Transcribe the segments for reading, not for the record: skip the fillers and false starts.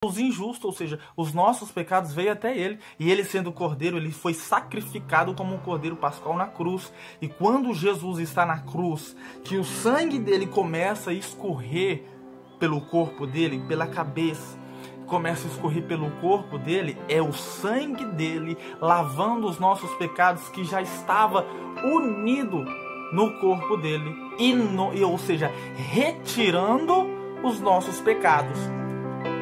os injustos, ou seja, os nossos pecados veio até ele, e ele sendo o cordeiro, ele foi sacrificado como um cordeiro pascual na cruz. E quando Jesus está na cruz, que o sangue dele começa a escorrer pelo corpo dele, pela cabeça, começa a escorrer pelo corpo dele, é o sangue dele lavando os nossos pecados que já estava unido no corpo dele, ou seja, retirando os nossos pecados,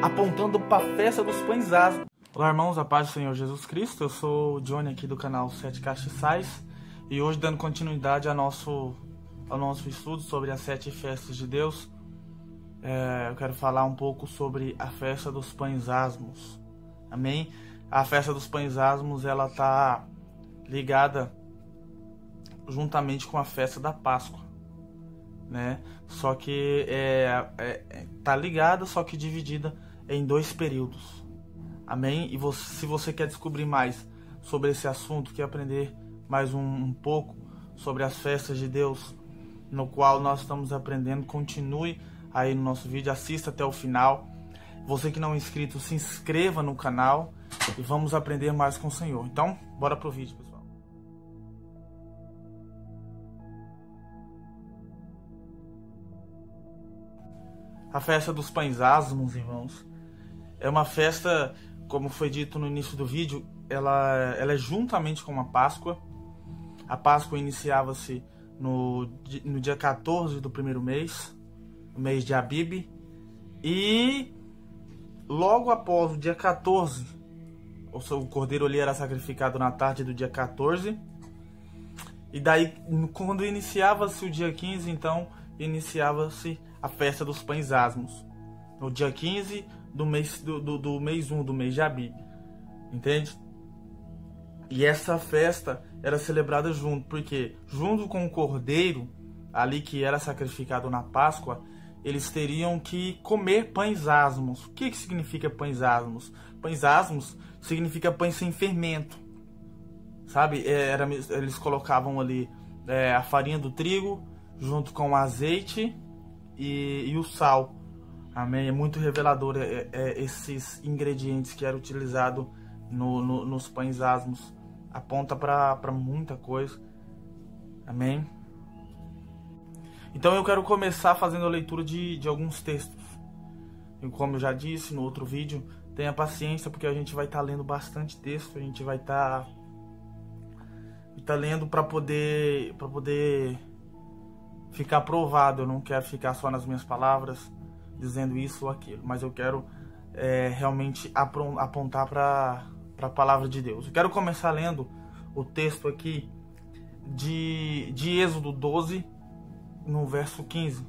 apontando para a festa dos pães asmos. Olá, irmãos, a paz do Senhor Jesus Cristo. Eu sou o Johnny aqui do canal Sete Castiçais, e hoje, dando continuidade ao nosso estudo sobre as 7 festas de Deus, eu quero falar um pouco sobre a festa dos pães asmos. Amém? A festa dos pães asmos, ela está ligada juntamente com a festa da Páscoa, né? Só que tá ligada, só que dividida em 2 períodos. Amém? E se você quer descobrir mais sobre esse assunto, quer aprender mais um pouco sobre as festas de Deus, no qual nós estamos aprendendo, continue aí no nosso vídeo, assista até o final. Você que não é inscrito, se inscreva no canal e vamos aprender mais com o Senhor. Então, bora pro vídeo, pessoal. A festa dos pães asmos, irmãos, é uma festa, como foi dito no início do vídeo, ela é juntamente com a Páscoa. A Páscoa iniciava-se no dia 14 do primeiro mês, o mês de Abib, e logo após o dia 14, o cordeiro ali era sacrificado na tarde do dia 14, e daí, quando iniciava-se o dia 15, então, iniciava-se a festa dos pães asmos, no dia 15 do mês 1 do mês de Abib, entende? E essa festa era celebrada porque junto com o cordeiro ali que era sacrificado na Páscoa, eles teriam que comer pães asmos. O que significa pães asmos? Pães asmos significa pães sem fermento, sabe? Eles colocavam ali a farinha do trigo junto com o azeite e o sal. Amém? É muito revelador esses ingredientes que eram utilizados nos pães asmos. Aponta para muita coisa. Amém? Então eu quero começar fazendo a leitura de alguns textos. E como eu já disse no outro vídeo, tenha paciência, porque a gente vai estar lendo bastante texto. A gente vai estar lendo para poder ficar aprovado. Eu não quero ficar só nas minhas palavras dizendo isso ou aquilo, mas eu quero realmente apontar para a palavra de Deus. Eu quero começar lendo o texto aqui de Êxodo 12, no verso 15.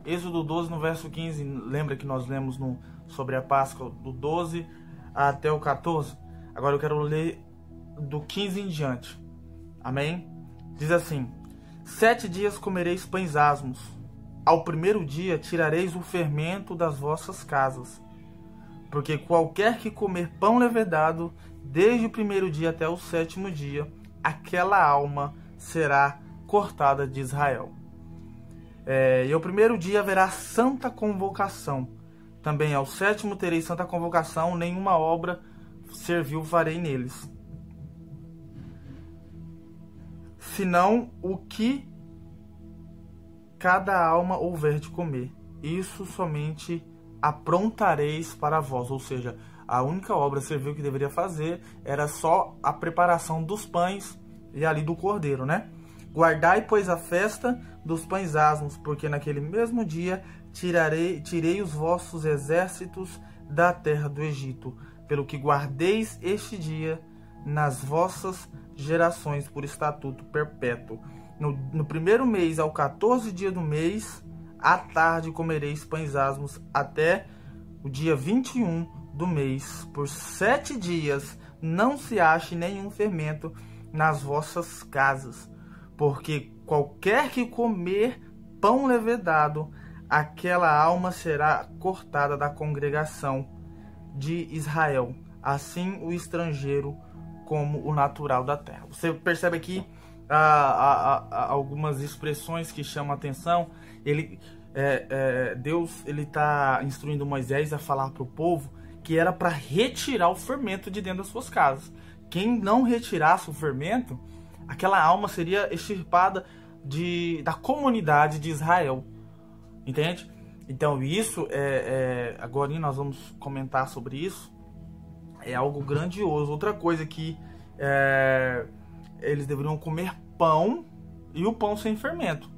Êxodo 12, no verso 15. Lembra que nós lemos sobre a Páscoa do 12 até o 14? Agora eu quero ler do 15 em diante. Amém? Diz assim: 7 dias comereis pães asmos. Ao primeiro dia tirareis o fermento das vossas casas. Porque qualquer que comer pão levedado, desde o primeiro dia até o 7º dia, aquela alma será cortada de Israel. E ao primeiro dia haverá santa convocação. Também ao 7º tereis santa convocação, nenhuma obra servil farei neles, senão o que cada alma houver de comer. Isso somente aprontareis para vós. Ou seja, a única obra servil que deveria fazer era só a preparação dos pães e ali do cordeiro, né? Guardai, pois, a festa dos pães asmos, porque naquele mesmo dia tirei os vossos exércitos da terra do Egito, pelo que guardeis este dia nas vossas gerações por estatuto perpétuo. No primeiro mês, ao 14 dia do mês, à tarde comereis pães asmos até o dia 21 do mês. Por 7 dias não se ache nenhum fermento nas vossas casas, porque qualquer que comer pão levedado, aquela alma será cortada da congregação de Israel, assim o estrangeiro como o natural da terra. Você percebe aqui algumas expressões que chamam a atenção. Deus está instruindo Moisés a falar para o povo que era para retirar o fermento de dentro das suas casas. Quem não retirasse o fermento, aquela alma seria extirpada da comunidade de Israel. Entende? Então isso agora nós vamos comentar sobre isso. É algo grandioso. Outra coisa que eles deveriam comer pão, e o pão sem fermento.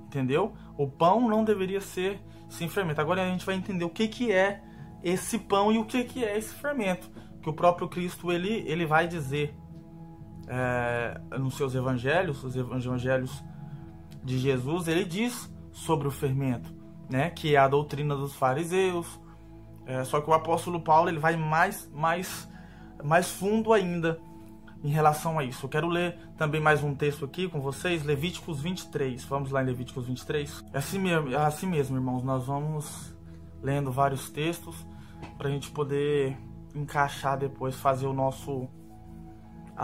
Entendeu? O pão não deveria ser sem fermento. Agora a gente vai entender o que é esse pão e o que é esse fermento, que o próprio Cristo ele vai dizer nos seus evangelhos, os evangelhos de Jesus. Ele diz sobre o fermento, né, que é a doutrina dos fariseus. Só que o apóstolo Paulo ele vai mais fundo ainda em relação a isso. Eu quero ler também mais um texto aqui com vocês, Levíticos 23. Vamos lá em Levíticos 23. Assim mesmo, irmãos, nós vamos lendo vários textos para a gente poder encaixar depois, fazer a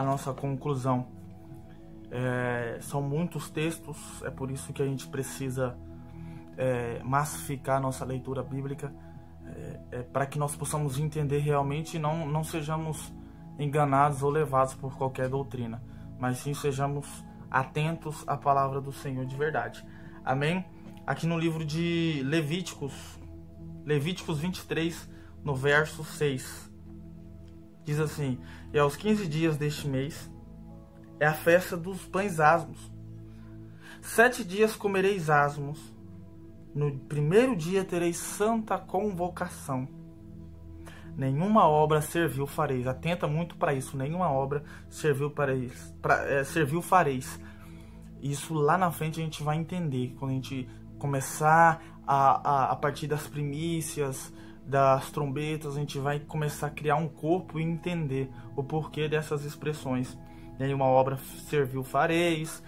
nossa conclusão. São muitos textos, é por isso que a gente precisa massificar a nossa leitura bíblica, para que nós possamos entender realmente e não sejamos enganados ou levados por qualquer doutrina, mas sim sejamos atentos à palavra do Senhor de verdade. Amém? Aqui no livro de Levíticos 23, no verso 6, diz assim: e aos 15 dias deste mês é a festa dos pães asmos. 7 dias comereis asmos, no primeiro dia tereis santa convocação. Nenhuma obra servil fareis. Atenta muito para isso. Nenhuma obra servil fareis. Isso lá na frente a gente vai entender. Quando a gente começar a partir das primícias, das trombetas, a gente vai começar a criar um corpo e entender o porquê dessas expressões. Nenhuma obra servil fareis.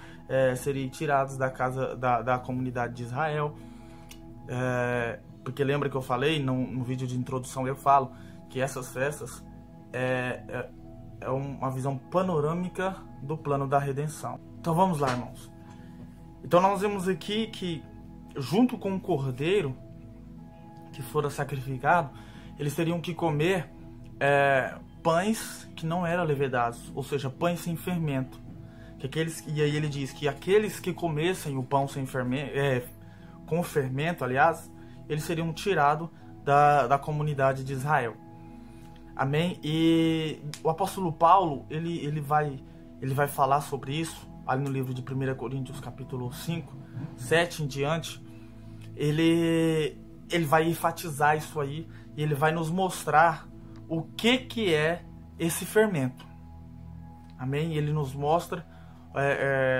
Serem tirados da casa da comunidade de Israel. Porque lembra que eu falei no vídeo de introdução, eu falo que essas festas é uma visão panorâmica do plano da redenção. Então vamos lá, irmãos. Então nós vemos aqui que junto com o cordeiro que fora sacrificado, eles teriam que comer pães que não eram levedados, ou seja, pães sem fermento. E aí ele diz que aqueles que comessem o pão sem fermento, com fermento, aliás, eles seriam tirados da comunidade de Israel. Amém? E o apóstolo Paulo, ele vai falar sobre isso, ali no livro de 1 Coríntios, capítulo 5, 7 em diante. Ele vai enfatizar isso aí, e ele vai nos mostrar o que é esse fermento. Amém? Ele nos mostra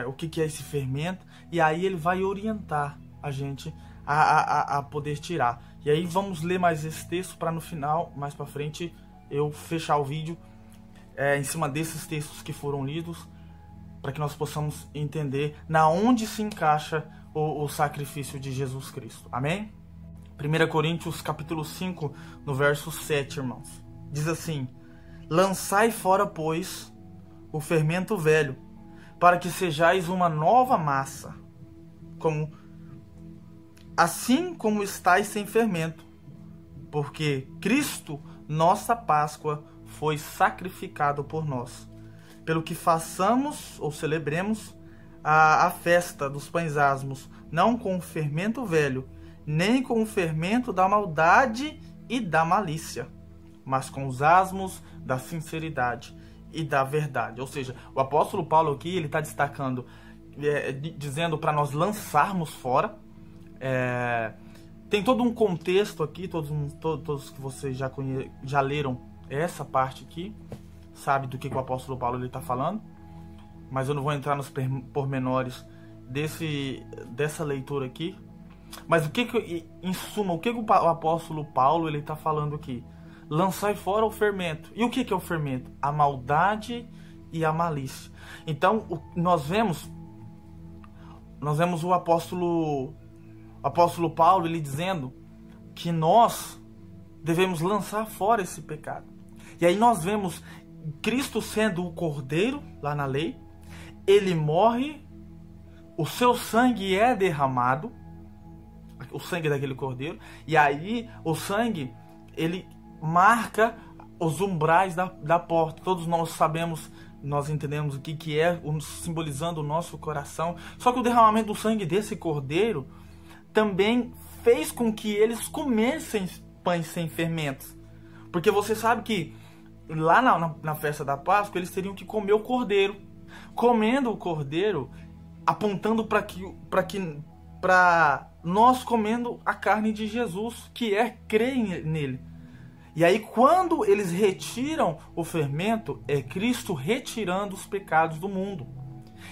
o que é esse fermento, e aí ele vai orientar a gente a poder tirar. E aí vamos ler mais esse texto para no final, mais para frente, eu fechar o vídeo em cima desses textos que foram lidos, para que nós possamos entender na onde se encaixa o sacrifício de Jesus Cristo. Amém? 1 Coríntios capítulo 5, no verso 7, irmãos. Diz assim: lançai fora, pois, o fermento velho, para que sejais uma nova massa, assim como estáis sem fermento, porque Cristo, nossa Páscoa, foi sacrificado por nós. Pelo que façamos ou celebremos a festa dos pães asmos, não com o fermento velho, nem com o fermento da maldade e da malícia, mas com os asmos da sinceridade e da verdade. Ou seja, o apóstolo Paulo aqui, ele está destacando, dizendo para nós lançarmos fora. Tem todo um contexto aqui, todos que vocês já leram essa parte aqui, sabe do que o apóstolo Paulo está falando, mas eu não vou entrar nos pormenores dessa leitura aqui. Mas em suma, o que o apóstolo Paulo ele está falando aqui? Lançai fora o fermento. E o que é o fermento? A maldade e a malícia. Então nós vemos o apóstolo Paulo ele dizendo que nós devemos lançar fora esse pecado. E aí nós vemos Cristo sendo o cordeiro lá na lei. Ele morre, o seu sangue é derramado, o sangue daquele cordeiro, e aí o sangue ele marca os umbrais da porta. Todos nós sabemos, nós entendemos o que é, simbolizando o nosso coração. Só que o derramamento do sangue desse cordeiro também fez com que eles comessem pães sem fermentos. Porque você sabe que lá na festa da Páscoa eles teriam que comer o cordeiro. Comendo o cordeiro, apontando para nós comendo a carne de Jesus, que é crer nele. E aí quando eles retiram o fermento, é Cristo retirando os pecados do mundo.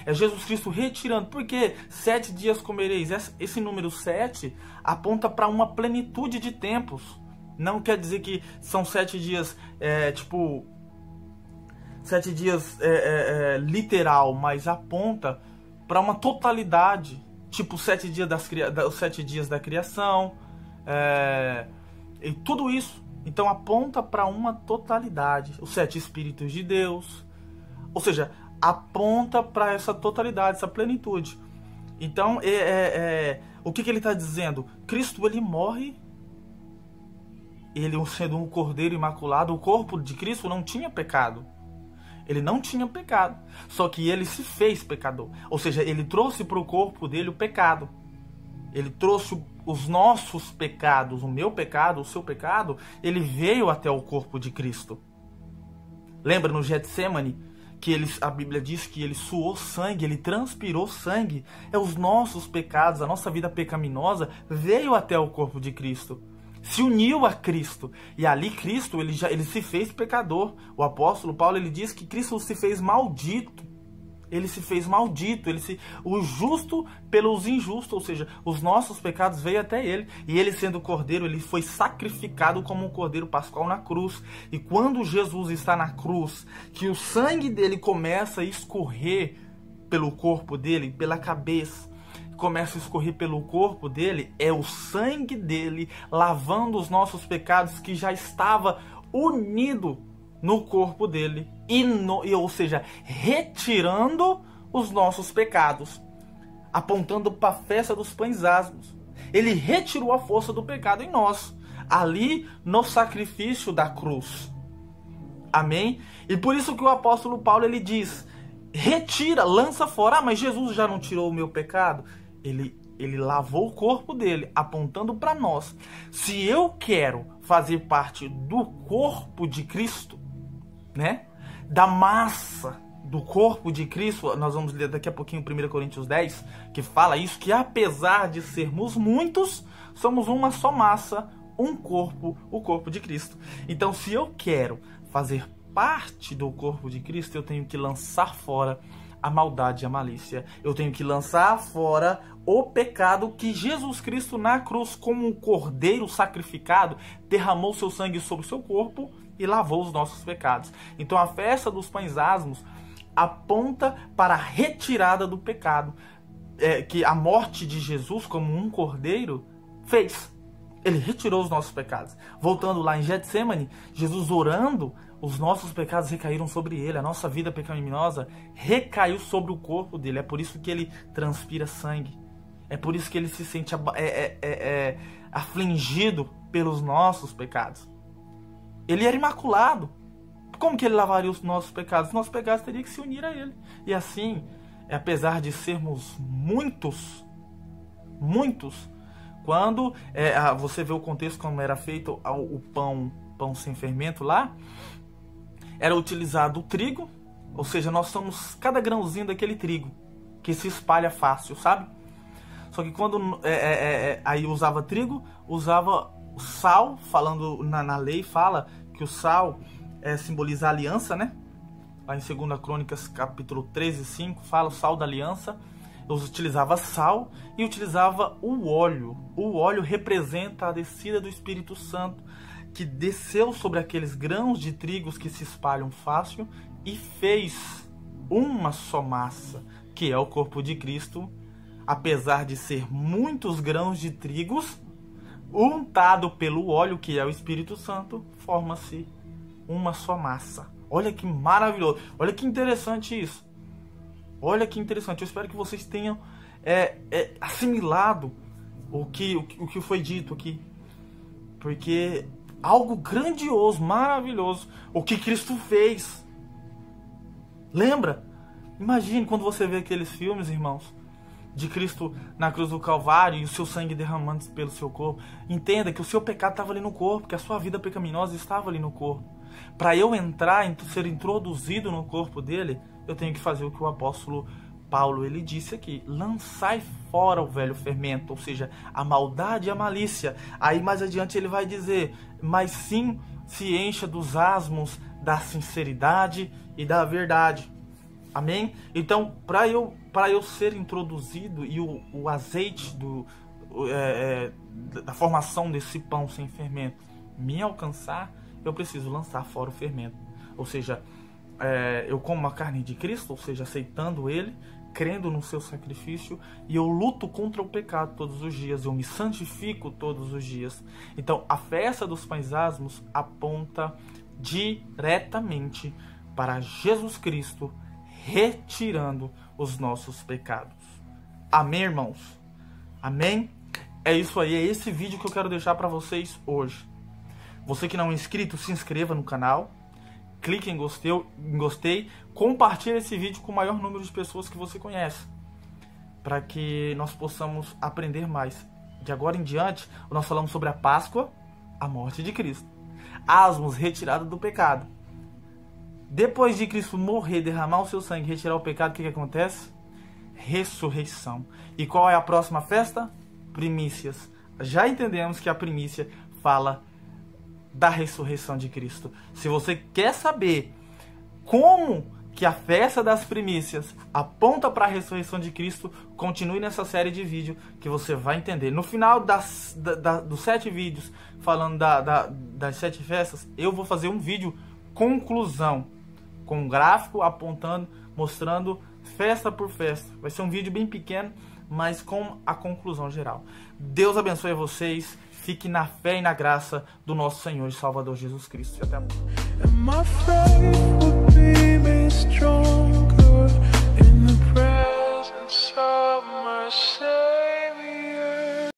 É Jesus Cristo retirando. Porque 7 dias comereis. Esse número 7 aponta para uma plenitude de tempos. Não quer dizer que são 7 dias, 7 dias literal, mas aponta para uma totalidade. Tipo, 7 dias os 7 dias da criação. E tudo isso. Então aponta para uma totalidade. Os 7 Espíritos de Deus. Ou seja, aponta para essa totalidade, essa plenitude. Então, o que ele está dizendo? Cristo, ele morre. Ele, sendo um cordeiro imaculado, o corpo de Cristo não tinha pecado. Ele não tinha pecado. Só que ele se fez pecador. Ou seja, ele trouxe para o corpo dele o pecado. Ele trouxe os nossos pecados, o meu pecado, o seu pecado. Ele veio até o corpo de Cristo. Lembra no Getsemane? Que a Bíblia diz que ele suou sangue, ele transpirou sangue. Os nossos pecados, a nossa vida pecaminosa veio até o corpo de Cristo. Se uniu a Cristo. E ali Cristo, ele se fez pecador. O apóstolo Paulo, ele diz que Cristo se fez maldito. Ele se fez maldito. O justo pelos injustos. Ou seja, os nossos pecados veio até ele. E ele, sendo cordeiro, ele foi sacrificado como um cordeiro pascual na cruz. E quando Jesus está na cruz, que o sangue dele começa a escorrer pelo corpo dele, pela cabeça, começa a escorrer pelo corpo dele, é o sangue dele lavando os nossos pecados que já estava unido no corpo dele, ou seja, retirando os nossos pecados, apontando para a festa dos pães asmos. Ele retirou a força do pecado em nós, ali no sacrifício da cruz. Amém? E por isso que o apóstolo Paulo, ele diz, retira, lança fora. Mas Jesus já não tirou o meu pecado? Ele lavou o corpo dele, apontando para nós. Se eu quero fazer parte do corpo de Cristo, né? Da massa do corpo de Cristo, nós vamos ler daqui a pouquinho 1 Coríntios 10, que fala isso, que apesar de sermos muitos, somos uma só massa, um corpo, o corpo de Cristo. Então, se eu quero fazer parte do corpo de Cristo, eu tenho que lançar fora a maldade e a malícia. Eu tenho que lançar fora o pecado que Jesus Cristo na cruz, como um cordeiro sacrificado, derramou seu sangue sobre o seu corpo e lavou os nossos pecados. Então a festa dos pães asmos aponta para a retirada do pecado, que a morte de Jesus como um cordeiro fez. Ele retirou os nossos pecados. Voltando lá em Getsemane, Jesus orando, os nossos pecados recaíram sobre ele. A nossa vida pecaminosa recaiu sobre o corpo dele. É por isso que ele transpira sangue. É por isso que ele se sente afligido pelos nossos pecados. Ele era imaculado. Como que ele lavaria os nossos pecados? Os nossos pecados teriam que se unir a ele. E assim, apesar de sermos muitos, quando você vê o contexto como era feito o pão sem fermento lá, era utilizado o trigo, ou seja, nós somos cada grãozinho daquele trigo, que se espalha fácil, sabe? Só que quando aí usava trigo, usava sal, falando na lei, fala que o sal simboliza a aliança, né? Lá em 2 Crônicas, capítulo 13, 5, fala o sal da aliança. Eu utilizava sal e utilizava o óleo. O óleo representa a descida do Espírito Santo, que desceu sobre aqueles grãos de trigos que se espalham fácil e fez uma só massa, que é o corpo de Cristo. Apesar de ser muitos grãos de trigos, untado pelo óleo, que é o Espírito Santo, forma-se uma só massa. Olha que maravilhoso, olha que interessante isso. Olha que interessante, eu espero que vocês tenham assimilado o que foi dito aqui. Porque algo grandioso, maravilhoso, o que Cristo fez. Lembra? Imagine quando você vê aqueles filmes, irmãos, de Cristo na cruz do Calvário e o seu sangue derramando pelo seu corpo. Entenda que o seu pecado estava ali no corpo, que a sua vida pecaminosa estava ali no corpo. Para eu entrar, ser introduzido no corpo dele, eu tenho que fazer o que o apóstolo Paulo ele disse aqui: lançai fora o velho fermento, ou seja, a maldade e a malícia. Aí mais adiante ele vai dizer: mas sim se encha dos asmos da sinceridade e da verdade. Amém? Então, para eu ser introduzido e o azeite da formação desse pão sem fermento me alcançar, eu preciso lançar fora o fermento. Ou seja, eu como a carne de Cristo, ou seja, aceitando Ele, crendo no seu sacrifício, e eu luto contra o pecado todos os dias, eu me santifico todos os dias. Então, a festa dos pães asmos aponta diretamente para Jesus Cristo, retirando os nossos pecados. Amém, irmãos? Amém? É isso aí, é esse vídeo que eu quero deixar para vocês hoje. Você que não é inscrito, se inscreva no canal, clique em gostei, compartilhe esse vídeo com o maior número de pessoas que você conhece, para que nós possamos aprender mais. De agora em diante, nós falamos sobre a Páscoa, a morte de Cristo, asmos, retirada do pecado. Depois de Cristo morrer, derramar o seu sangue, retirar o pecado, o que acontece? Ressurreição. E qual é a próxima festa? Primícias. Já entendemos que a primícia fala da ressurreição de Cristo. Se você quer saber como que a festa das primícias aponta para a ressurreição de Cristo, continue nessa série de vídeos que você vai entender. No final dos 7 vídeos falando das 7 festas, eu vou fazer um vídeo conclusão, com um gráfico apontando, mostrando festa por festa. Vai ser um vídeo bem pequeno, mas com a conclusão geral. Deus abençoe vocês. Fique na fé e na graça do nosso Senhor e Salvador Jesus Cristo. Até a próxima.